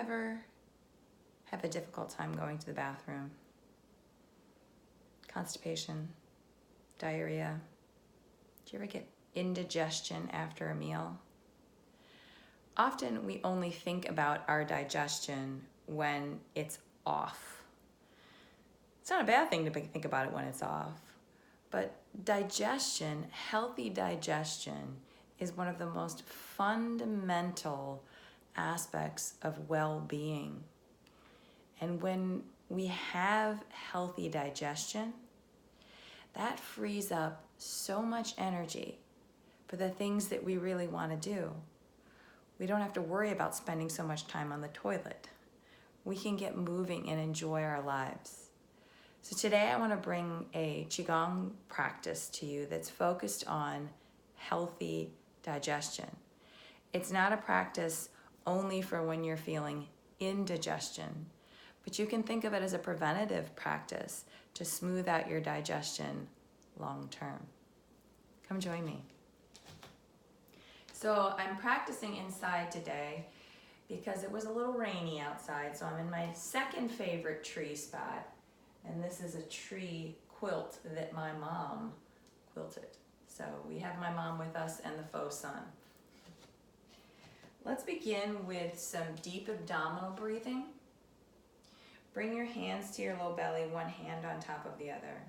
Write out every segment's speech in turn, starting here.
ever have a difficult time going to the bathroom? Constipation, diarrhea? Do you ever get indigestion after a meal? Often we only think about our digestion when it's off. It's not a bad thing to think about it when it's off, but digestion, healthy digestion, is one of the most fundamental aspects of well-being. And when we have healthy digestion, that frees up so much energy for the things that we really want to do. We don't have to worry about spending so much time on the toilet. We can get moving and enjoy our lives. So today I want to bring a Qi Gong practice to you that's focused on healthy digestion. It's not a practice only for when you're feeling indigestion, but you can think of it as a preventative practice to smooth out your digestion long term. Come join me. So I'm practicing inside today because it was a little rainy outside, so I'm in my second favorite tree spot, and this is a tree quilt that my mom quilted. So we have my mom with us and the faux sun. Let's begin with some deep abdominal breathing. Bring your hands to your low belly, one hand on top of the other.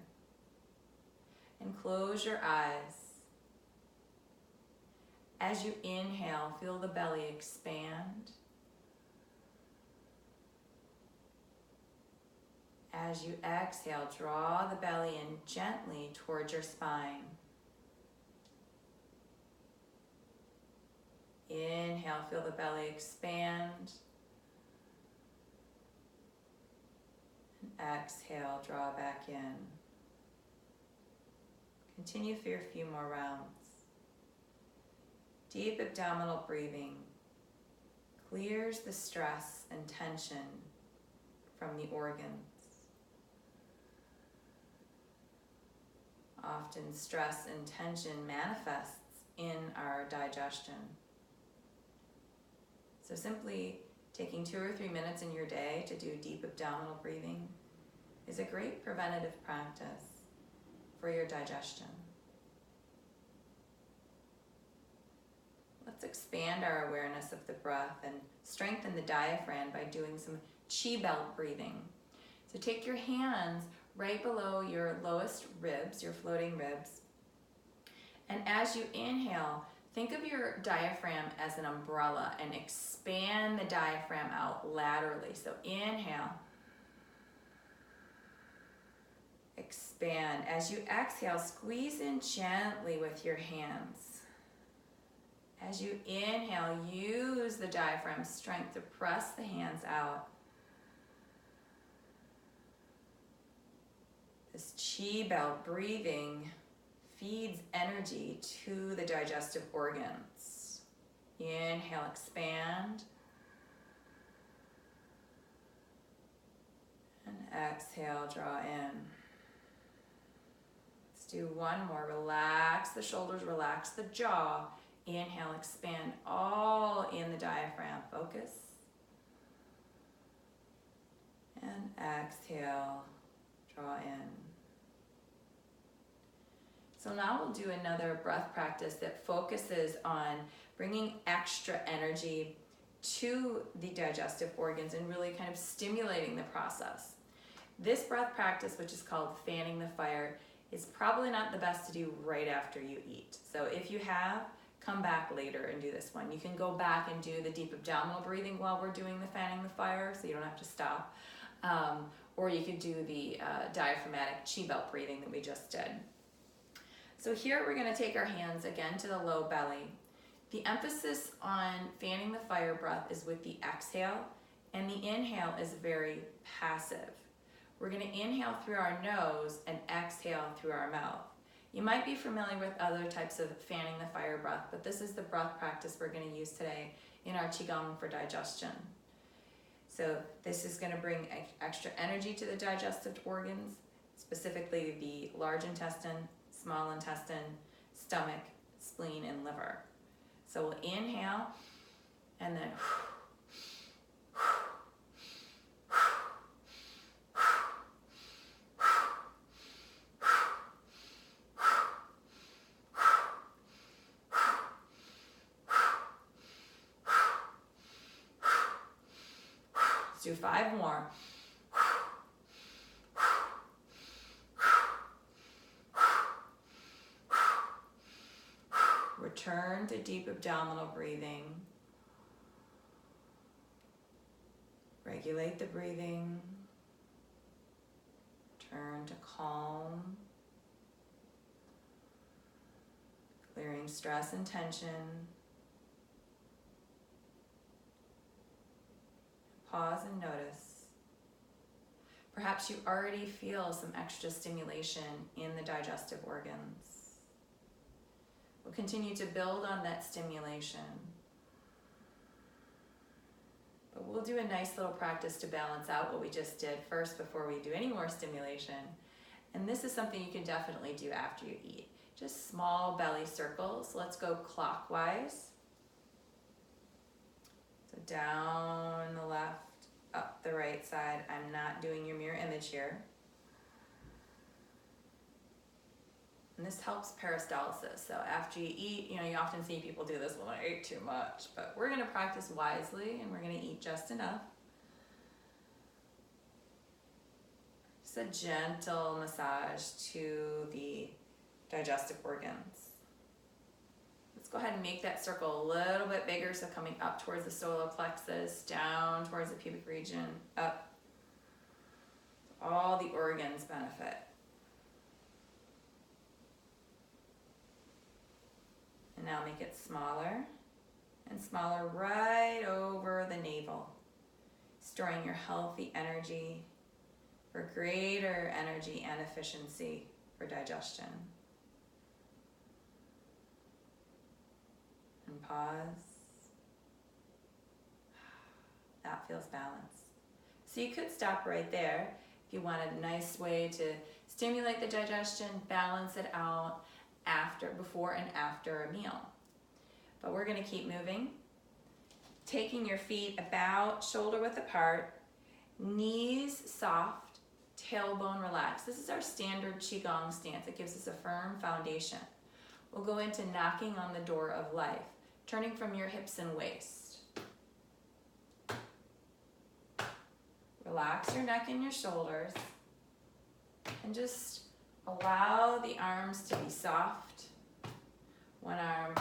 And close your eyes. As you inhale, feel the belly expand. As you exhale, draw the belly in gently towards your spine. Inhale, feel the belly expand. And exhale, draw back in. Continue for a few more rounds. Deep abdominal breathing clears the stress and tension from the organs. Often stress and tension manifests in our digestion. So simply taking 2 or 3 minutes in your day to do deep abdominal breathing is a great preventative practice for your digestion. Let's expand our awareness of the breath and strengthen the diaphragm by doing some Qi belt breathing. So take your hands right below your lowest ribs, your floating ribs, and as you inhale, think of your diaphragm as an umbrella and expand the diaphragm out laterally. So inhale, expand. As you exhale, squeeze in gently with your hands. As you inhale, use the diaphragm strength to press the hands out. This Qi belt breathing feeds energy to the digestive organs. Inhale, expand. And exhale, draw in. Let's do one more. Relax the shoulders, relax the jaw. Inhale, expand all in the diaphragm. Focus. And exhale, draw in. So now we'll do another breath practice that focuses on bringing extra energy to the digestive organs and really kind of stimulating the process. This breath practice, which is called fanning the fire, is probably not the best to do right after you eat. So if you have, come back later and do this one. You can go back and do the deep abdominal breathing while we're doing the fanning the fire, so you don't have to stop. Or you could do the diaphragmatic Qi belt breathing that we just did. So here we're going to take our hands again to the low belly. The emphasis on fanning the fire breath is with the exhale, and the inhale is very passive. We're going to inhale through our nose and exhale through our mouth. You might be familiar with other types of fanning the fire breath, but this is the breath practice we're going to use today in our Qigong for digestion. So this is going to bring extra energy to the digestive organs, specifically the large intestine, small intestine, stomach, spleen, and liver. So we'll inhale and then Let's do 5 more. Return to deep abdominal breathing. Regulate the breathing. Turn to calm. Clearing stress and tension. Pause and notice. Perhaps you already feel some extra stimulation in the digestive organs. We'll continue to build on that stimulation. But we'll do a nice little practice to balance out what we just did first before we do any more stimulation. And this is something you can definitely do after you eat. Just small belly circles. Let's go clockwise. So down the left, up the right side. I'm not doing your mirror image here. And this helps peristalsis. So after you eat, you often see people do this, well, I ate too much. But we're going to practice wisely, and we're going to eat just enough. Just a gentle massage to the digestive organs. Let's go ahead and make that circle a little bit bigger. So coming up towards the solar plexus, down towards the pubic region, up. All the organs benefit. And now make it smaller and smaller right over the navel, storing your healthy energy for greater energy and efficiency for digestion. And pause. That feels balanced. So you could stop right there if you wanted a nice way to stimulate the digestion, balance it out before and after a meal. But we're going to keep moving. Taking your feet about shoulder width apart, knees soft, tailbone relaxed. This is our standard Qi Gong stance. It gives us a firm foundation. We'll go into knocking on the door of life, turning from your hips and waist. Relax your neck and your shoulders, and just allow the arms to be soft. One arm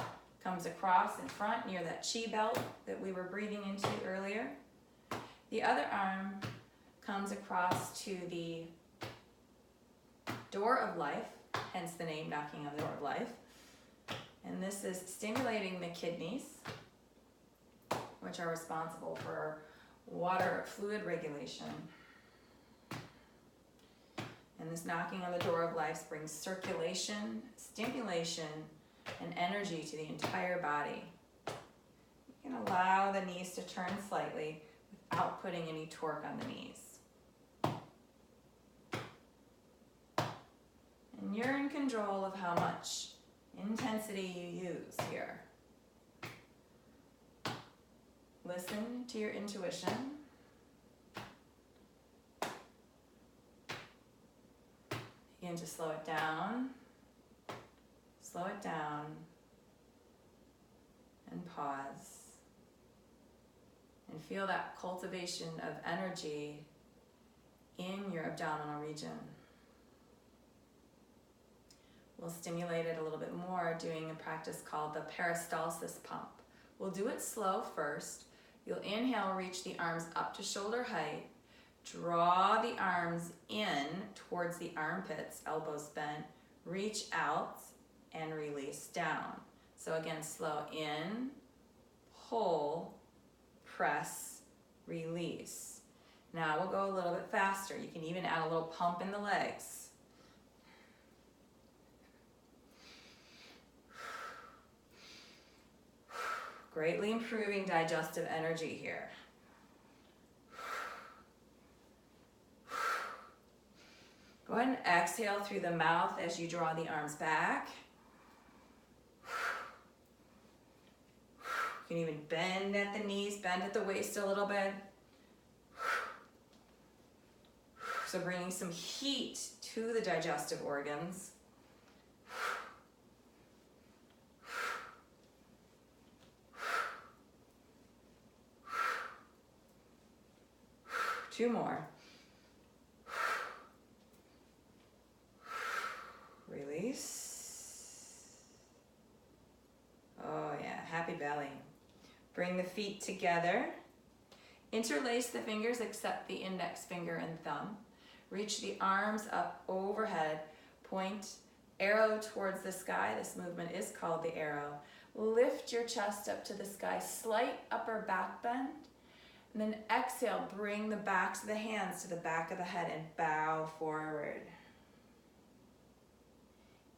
comes across in front near that chi belt that we were breathing into earlier. The other arm comes across to the door of life, hence the name knocking on the door of life. And this is stimulating the kidneys, which are responsible for water fluid regulation. And this knocking on the door of life brings circulation, stimulation, and energy to the entire body. You can allow the knees to turn slightly without putting any torque on the knees. And you're in control of how much intensity you use here. Listen to your intuition. Begin to slow it down, and pause. And feel that cultivation of energy in your abdominal region. We'll stimulate it a little bit more doing a practice called the Peristalsis Pump. We'll do it slow first. You'll inhale, reach the arms up to shoulder height. Draw the arms in towards the armpits, elbows bent. Reach out and release down. So again, slow in, pull, press, release. Now we'll go a little bit faster. You can even add a little pump in the legs. Greatly improving digestive energy here. Go ahead and exhale through the mouth as you draw the arms back. You can even bend at the knees, bend at the waist a little bit. So bringing some heat to the digestive organs. 2 more. Release. Oh yeah, happy belly. Bring the feet together. Interlace the fingers except the index finger and thumb. Reach the arms up overhead. Point arrow towards the sky. This movement is called the arrow. Lift your chest up to the sky. Slight upper back bend. And then exhale, bring the backs of the hands to the back of the head and bow forward.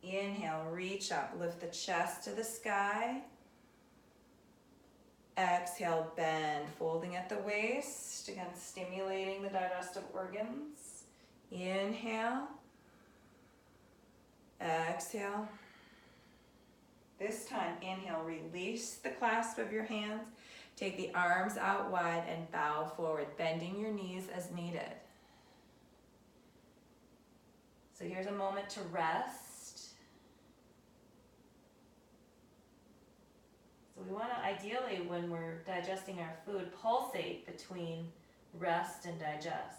Inhale, reach up, lift the chest to the sky. Exhale, bend, folding at the waist. Again, stimulating the digestive organs. Inhale. Exhale. This time, inhale, release the clasp of your hands. Take the arms out wide and bow forward, bending your knees as needed. So here's a moment to rest. So we want to, ideally, when we're digesting our food, pulsate between rest and digest.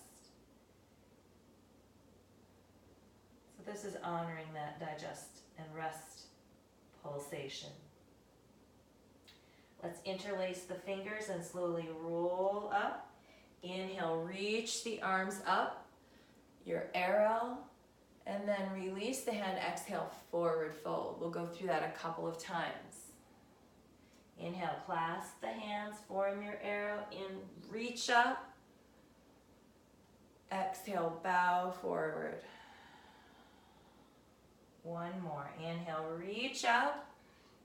So this is honoring that digest and rest pulsation. Let's interlace the fingers and slowly roll up. Inhale, reach the arms up, your arrow, and then release the hand, exhale, forward fold. We'll go through that a couple of times. Inhale, clasp the hands, form your arrow, in, reach up. Exhale, bow forward. One more. Inhale, reach up,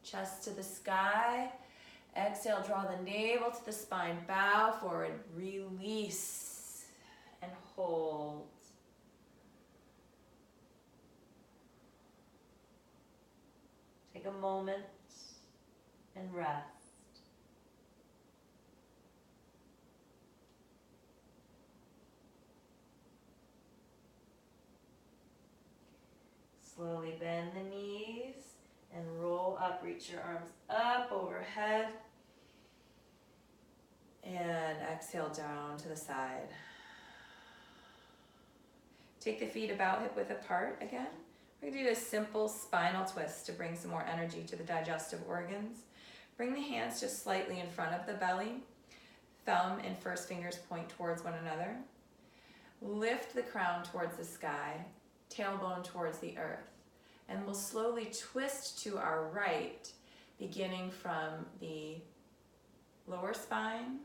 chest to the sky. Exhale, draw the navel to the spine, bow forward, release, and hold. Take a moment and rest. Slowly bend the knees and roll up, reach your arms up overhead. And exhale down to the side. Take the feet about hip width apart again. We're going to do a simple spinal twist to bring some more energy to the digestive organs. Bring the hands just slightly in front of the belly. Thumb and first fingers point towards one another. Lift the crown towards the sky, tailbone towards the earth. And we'll slowly twist to our right, beginning from the lower spine,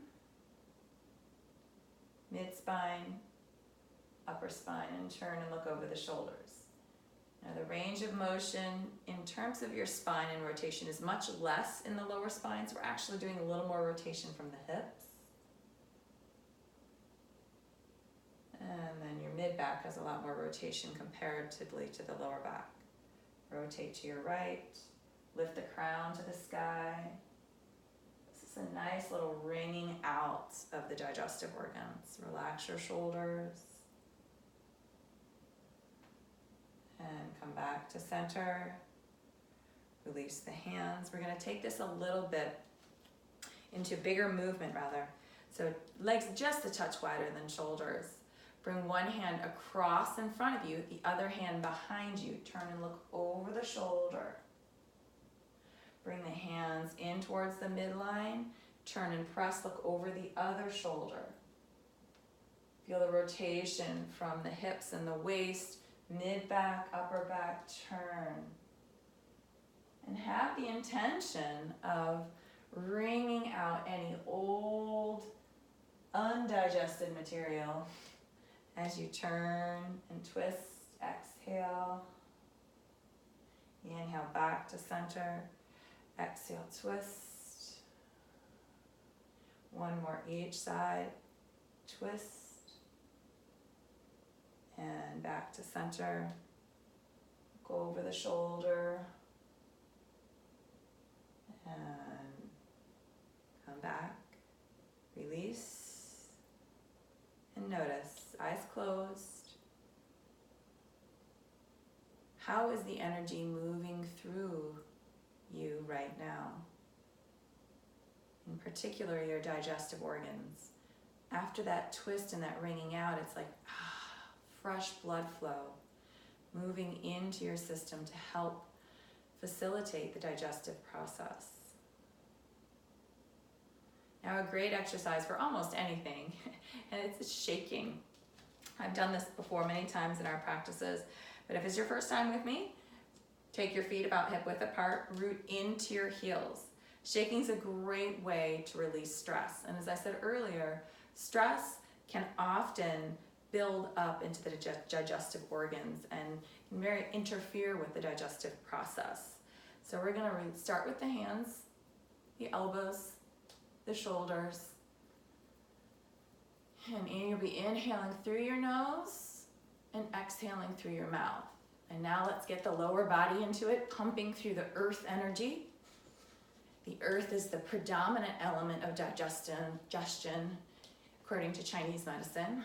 mid-spine, upper spine, and turn and look over the shoulders. Now the range of motion in terms of your spine and rotation is much less in the lower spine, so we're actually doing a little more rotation from the hips. And then your mid-back has a lot more rotation comparatively to the lower back. Rotate to your right, lift the crown to the sky. This is a nice little wringing out of the digestive organs. Relax your shoulders. And come back to center. Release the hands. We're going to take this a little bit into bigger movement rather. So legs just a touch wider than shoulders. Bring one hand across in front of you, the other hand behind you. Turn and look over the shoulder. Bring the hands in towards the midline. Turn and press, look over the other shoulder. Feel the rotation from the hips and the waist, mid-back, upper back, turn. And have the intention of wringing out any old, undigested material as you turn and twist. Exhale. Inhale back to center. Exhale, twist. One more each side. Twist. And back to center. Go over the shoulder. And come back. Release. And notice. Eyes closed. How is the energy moving through you right now? In particular, your digestive organs. after that twist and that wringing out, it's like fresh blood flow moving into your system to help facilitate the digestive process. Now, a great exercise for almost anything, and it's shaking. I've done this before many times in our practices, but if it's your first time with me, take your feet about hip width apart, root into your heels. Shaking is a great way to release stress. And as I said earlier, stress can often build up into the digestive organs and very interfere with the digestive process. So we're gonna start with the hands, the elbows, the shoulders. And you'll be inhaling through your nose and exhaling through your mouth. And now let's get the lower body into it, pumping through the earth energy. The earth is the predominant element of digestion, according to Chinese medicine.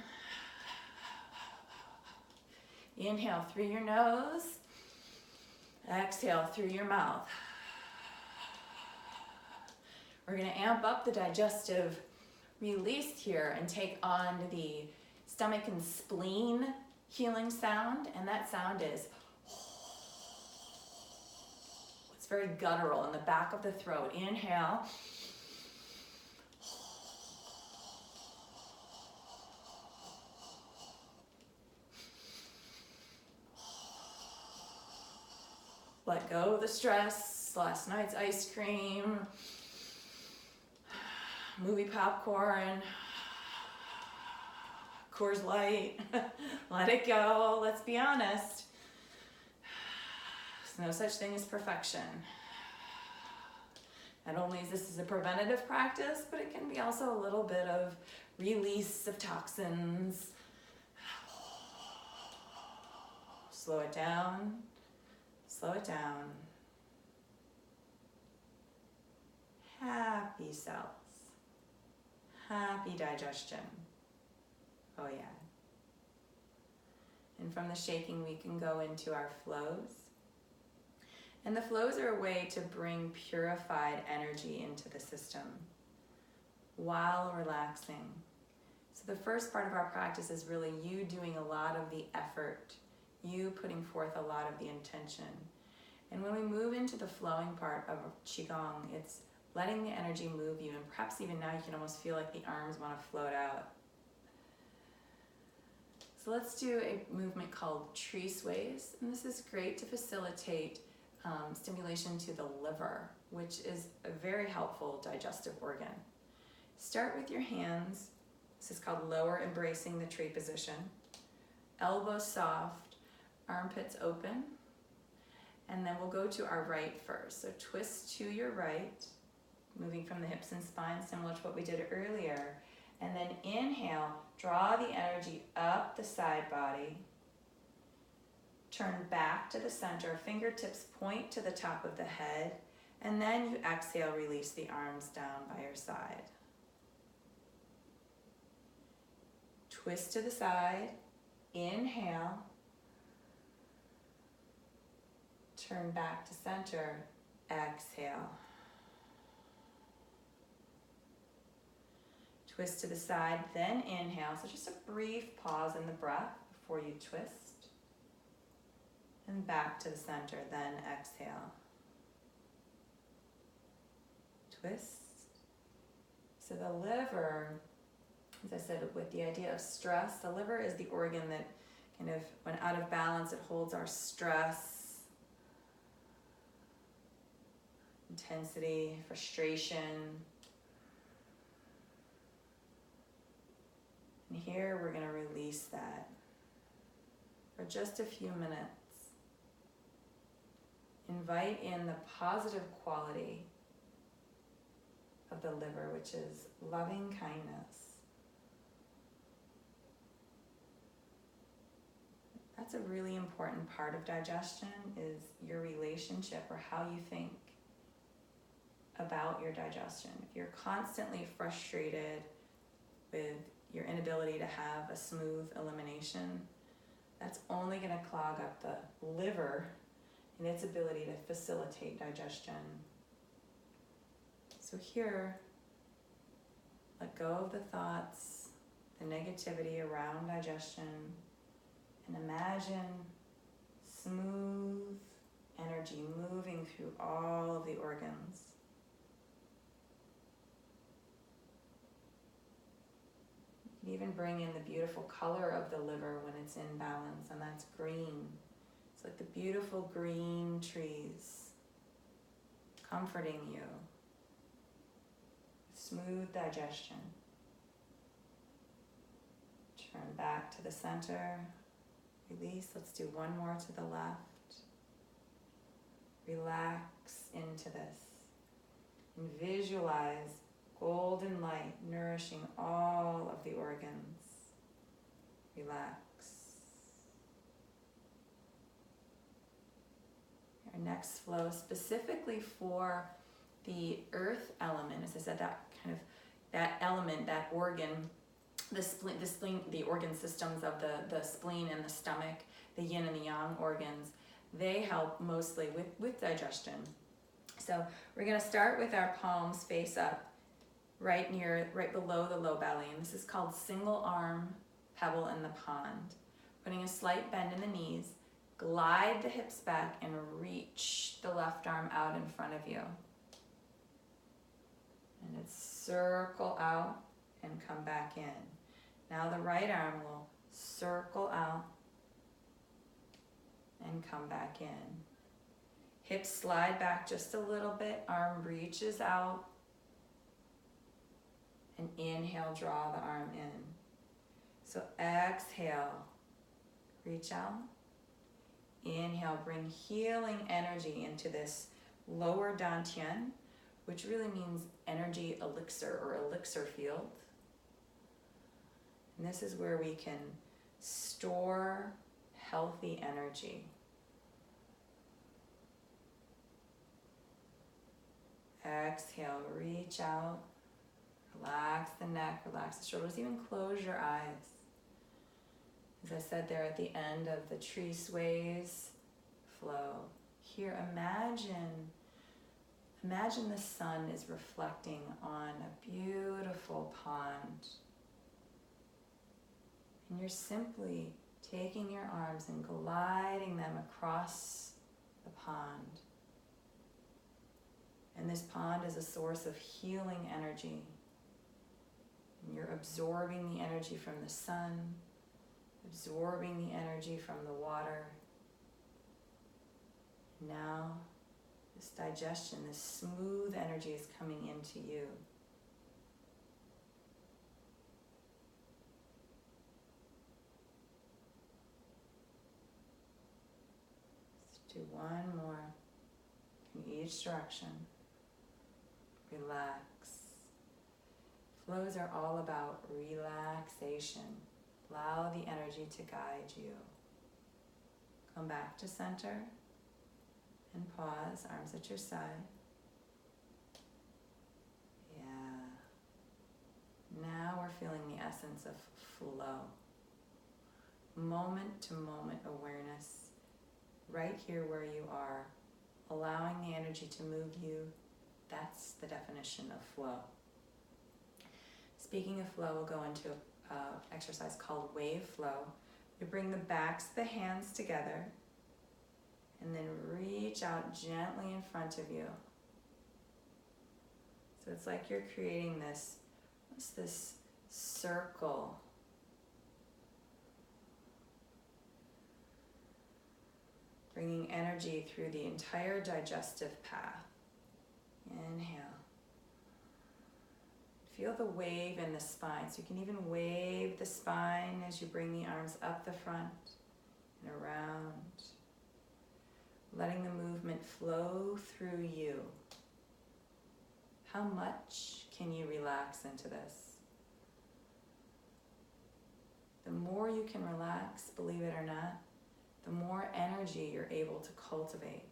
Inhale through your nose, exhale through your mouth. We're going to amp up the digestive release here and take on the stomach and spleen healing sound, and that sound is, it's very guttural in the back of the throat. Inhale. Let go of the stress, last night's ice cream, movie popcorn, Coors Light, let it go, let's be honest. There's no such thing as perfection. Not only is this a preventative practice, but it can be also a little bit of release of toxins. Slow it down, slow it down. Happy cells, happy digestion. Oh yeah. And from the shaking, we can go into our flows. And the flows are a way to bring purified energy into the system while relaxing. So the first part of our practice is really you doing a lot of the effort, you putting forth a lot of the intention. And when we move into the flowing part of Qigong, it's letting the energy move you, and perhaps even now you can almost feel like the arms want to float out. So let's do a movement called tree sways, and this is great to facilitate stimulation to the liver, which is a very helpful digestive organ. Start with your hands. This is called lower embracing the tree position. Elbows soft, armpits open, and then we'll go to our right first. So twist to your right, moving from the hips and spine, similar to what we did earlier. And then inhale, draw the energy up the side body. Turn back to the center, fingertips point to the top of the head, and then you exhale, release the arms down by your side. Twist to the side, inhale, turn back to center, exhale. Twist to the side, then inhale. So just a brief pause in the breath before you twist. And back to the center, then exhale. Twist. So the liver, as I said, with the idea of stress, the liver is the organ that kind of, when out of balance, it holds our stress, intensity, frustration. And here we're going to release that for just a few minutes. Invite in the positive quality of the liver, which is loving kindness. That's a really important part of digestion, is your relationship or how you think about your digestion. If you're constantly frustrated with your inability to have a smooth elimination, that's only going to clog up the liver and its ability to facilitate digestion. So here, let go of the thoughts, the negativity around digestion and imagine smooth energy moving through all of the organs. You can even bring in the beautiful color of the liver when it's in balance, and that's green. It's like the beautiful green trees comforting you. Smooth digestion. Turn back to the center. Release. Let's do one more to the left. Relax into this. And visualize golden light nourishing all of the organs. Relax. Our next flow specifically for the earth element, as I said, that element, that organ, the spleen, the organ systems of the spleen and the stomach, the yin and the yang organs, they help mostly with digestion. So we're going to start with our palms face up, right below the low belly, and this is called single arm pebble in the pond. Putting a slight bend in the knees, glide the hips back and reach the left arm out in front of you. And it's circle out and come back in. Now the right arm will circle out and come back in. Hips slide back just a little bit, arm reaches out, and inhale, draw the arm in. So exhale, reach out. Inhale, bring healing energy into this lower dantian, which really means energy elixir or elixir field. And this is where we can store healthy energy. Exhale, reach out, relax the neck, relax the shoulders, even close your eyes. As I said there at the end of the tree sways flow, here imagine the sun is reflecting on a beautiful pond. And you're simply taking your arms and gliding them across the pond. And this pond is a source of healing energy. And you're absorbing the energy from the sun, absorbing the energy from the water. Now, this digestion, this smooth energy is coming into you. Let's do one more in each direction. Relax. Flows are all about relaxation. Allow the energy to guide you. Come back to center and pause, arms at your side. Yeah. Now we're feeling the essence of flow. Moment to moment awareness, right here where you are, allowing the energy to move you. That's the definition of flow. Speaking of flow, we'll go into an exercise called wave flow. You bring the backs of the hands together and then reach out gently in front of you. So it's like you're creating this circle. Bringing energy through the entire digestive path. Inhale. Feel the wave in the spine. So you can even wave the spine as you bring the arms up the front and around. Letting the movement flow through you. How much can you relax into this? The more you can relax, believe it or not, the more energy you're able to cultivate.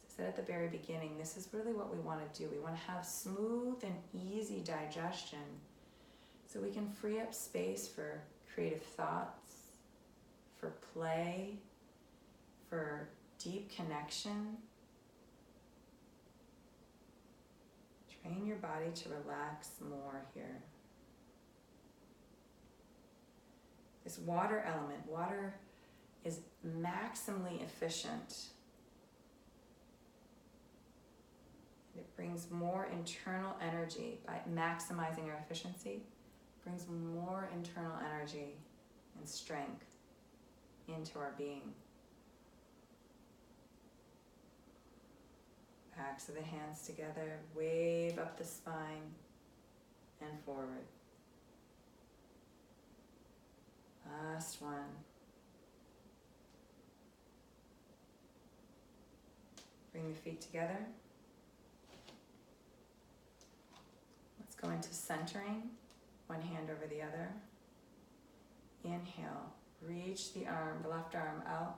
As I said at the very beginning, this is really what we want to do. We want to have smooth and easy digestion so we can free up space for creative thoughts, for play, for deep connection. Train your body to relax more here. this water element. Water is maximally efficient. It brings more internal energy by maximizing our efficiency, brings more internal energy and strength into our being. Backs of the hands together, wave up the spine and forward. Last one. Bring the feet together. Let's go into centering, one hand over the other. Inhale, reach the arm, the left arm out.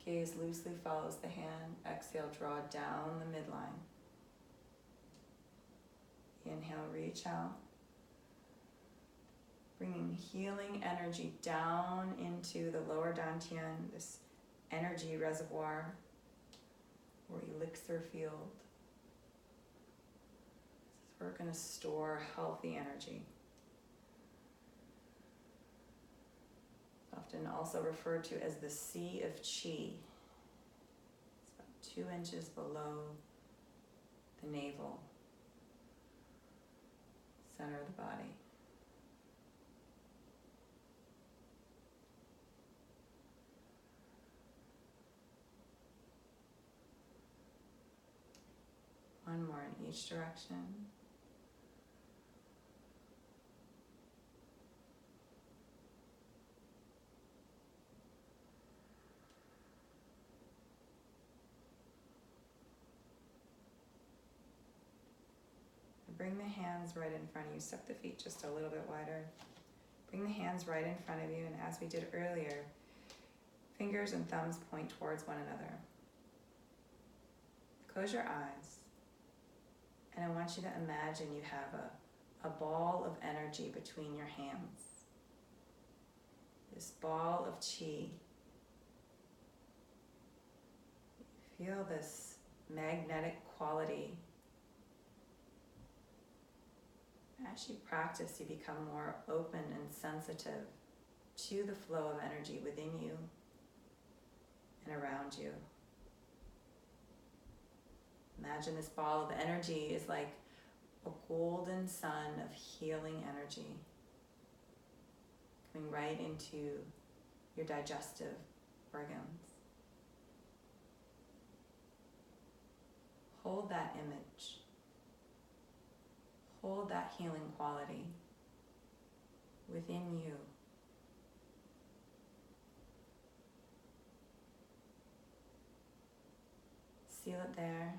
Gaze loosely follows the hand. Exhale, draw down the midline. Inhale, reach out. Bringing healing energy down into the lower dantian, this energy reservoir or elixir field. This is where we're going to store healthy energy. Often also referred to as the Sea of Qi. It's about 2 inches below the navel, center of the body. One more in each direction. Bring the hands right in front of you. Step the feet just a little bit wider. Bring the hands right in front of you, and as we did earlier, fingers and thumbs point towards one another. Close your eyes, and I want you to imagine you have a ball of energy between your hands. This ball of Qi. Feel this magnetic quality. As you practice, you become more open and sensitive to the flow of energy within you and around you. Imagine this ball of energy is like a golden sun of healing energy coming right into your digestive organs. Hold that image. Hold that healing quality within you. Seal it there.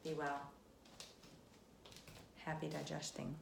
Be well. Happy digesting.